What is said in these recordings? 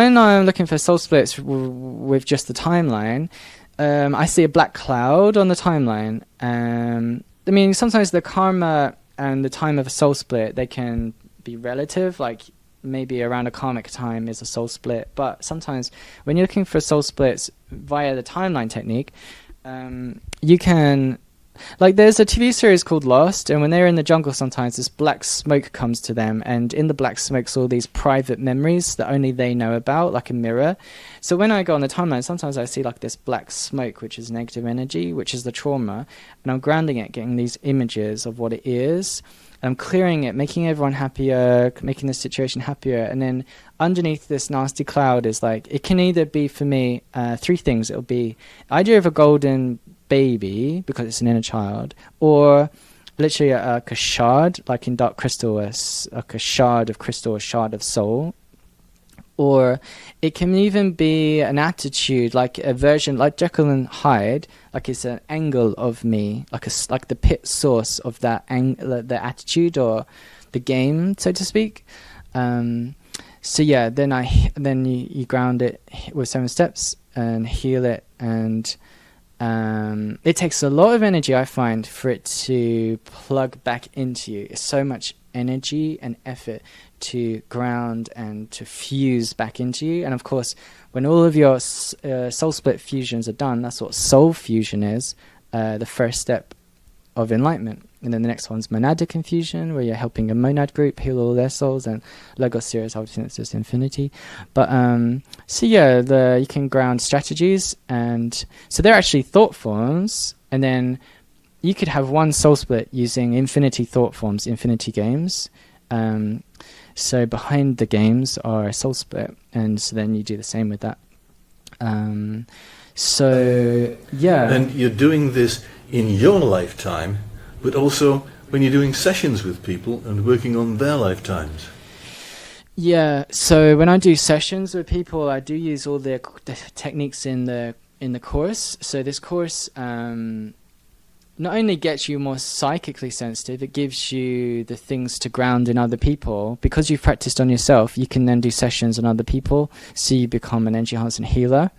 When I'm looking for soul splits with just the timeline, I see a black cloud on the timeline. I mean, sometimes the karma and the time of a soul split, they can be relative, like maybe around a karmic time is a soul split. But sometimes when you're looking for soul splits via the timeline technique, you can... Like, there's a TV series called Lost, and when they're in the jungle sometimes this black smoke comes to them, and in the black smoke's all these private memories that only they know about, like a mirror. So when I go on the timeline, sometimes I see like this black smoke, which is negative energy, which is the trauma, and I'm grounding it, getting these images of what it is. I'm clearing it, making everyone happier, making the situation happier, and then underneath this nasty cloud is like, it can either be for me three things. It'll be the idea of a golden baby, because it's an inner child, or literally like a shard, like in Dark Crystal, like a shard of crystal, a shard of soul. Or it can even be an attitude, like a version, like Jekyll and Hyde, like it's an angle of me, like the pit source of that the attitude or the game, so to speak. So yeah, then you ground it with 7 steps and heal it, and it takes a lot of energy, I find, for it to plug back into you. It's so much energy and effort to ground and to fuse back into you. And of course, when all of your soul split fusions are done, that's what soul fusion is, the first step of enlightenment. And then the next one's monadic infusion, where you're helping a monad group heal all their souls, and Logos series, obviously it's just infinity. But so yeah, you can ground strategies, and so they're actually thought forms, and then you could have one soul split using infinity thought forms, infinity games. So behind the games are a soul split, and so then you do the same with that. So yeah. And you're doing this in your lifetime, but also when you're doing sessions with people and working on their lifetimes. Yeah, so when I do sessions with people, I do use all the techniques in the course. So this course not only gets you more psychically sensitive, it gives you the things to ground in other people. Because you've practiced on yourself, you can then do sessions on other people, so you become an energy enhancing healer.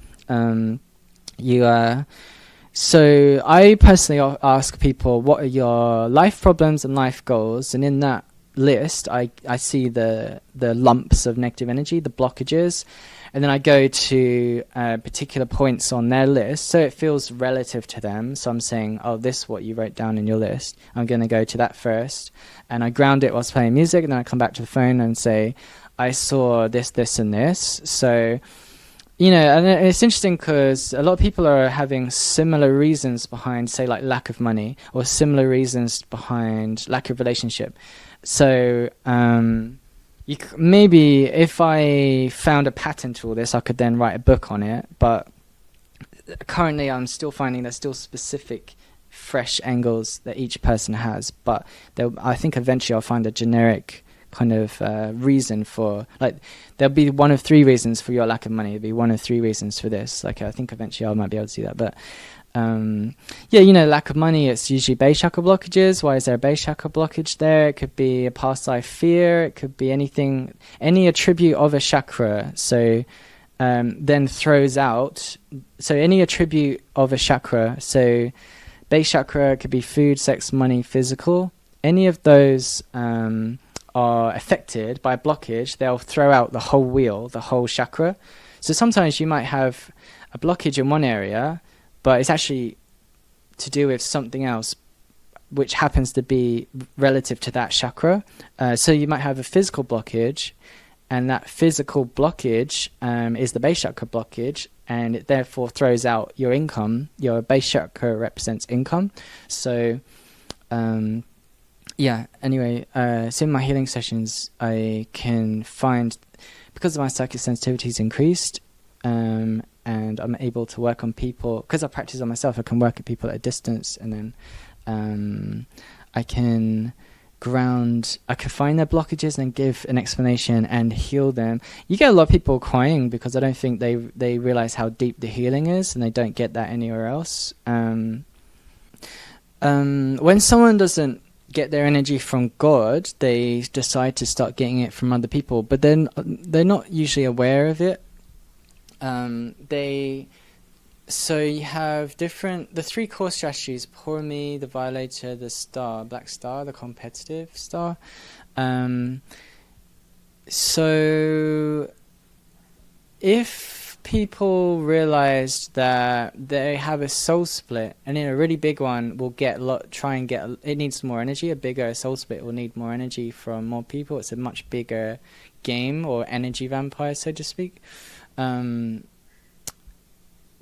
So I personally ask people, what are your life problems and life goals? And in that list, I see the lumps of negative energy, the blockages, and then I go to particular points on their list, so it feels relative to them. So I'm saying, oh, this is what you wrote down in your list. I'm going to go to that first, and I ground it whilst playing music, and then I come back to the phone and say, I saw this, this, and this. So, you know, and it's interesting because a lot of people are having similar reasons behind, say, like lack of money, or similar reasons behind lack of relationship. So maybe if I found a pattern to all this, I could then write a book on it. But currently I'm still finding there's still specific fresh angles that each person has. But I think eventually I'll find a generic kind of reason for, like, there'll be one of 3 reasons for your lack of money. There'll be one of 3 reasons for this. Like, I think eventually I might be able to do that. But yeah, you know, lack of money, it's usually base chakra blockages. Why is there a base chakra blockage there? It could be a past life fear. It could be anything, any attribute of a chakra. So then throws out, so any attribute of a chakra. So base chakra could be food, sex, money, physical. Any of those are affected by blockage, they'll throw out the whole wheel, the whole chakra. So sometimes you might have a blockage in one area, but it's actually to do with something else which happens to be relative to that chakra. So you might have a physical blockage, and that physical blockage is the base chakra blockage, and it therefore throws out your income. Your base chakra represents income. So yeah, anyway, so in my healing sessions, I can find, because my psychic sensitivity is increased, and I'm able to work on people, because I practice on myself, I can work at people at a distance, and then I can ground, I can find their blockages and give an explanation and heal them. You get a lot of people crying because I don't think they realize how deep the healing is, and they don't get that anywhere else. When someone doesn't get their energy from God, they decide to start getting it from other people, but then they're not usually aware of it. So you have the three core strategies: poor me, the violator, the star, black star, the competitive star. So if people realized that they have a soul split, and in a really big one will it needs more energy. A bigger soul split will need more energy from more people. It's a much bigger game, or energy vampire, so to speak.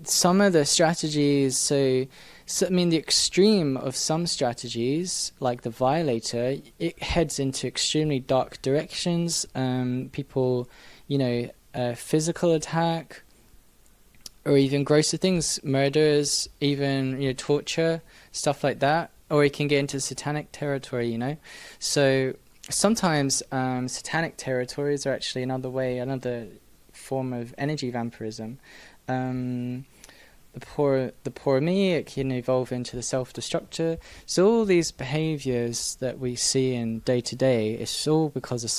Some of the strategies, so I mean, the extreme of some strategies, like the violator, it heads into extremely dark directions. People, physical attack, or even grosser things, murders, even torture, stuff like that. Or it can get into satanic territory, So sometimes satanic territories are actually another form of energy vampirism. The poor me, it can evolve into the self-destructor. So all these behaviors that we see in day to day, it's all because of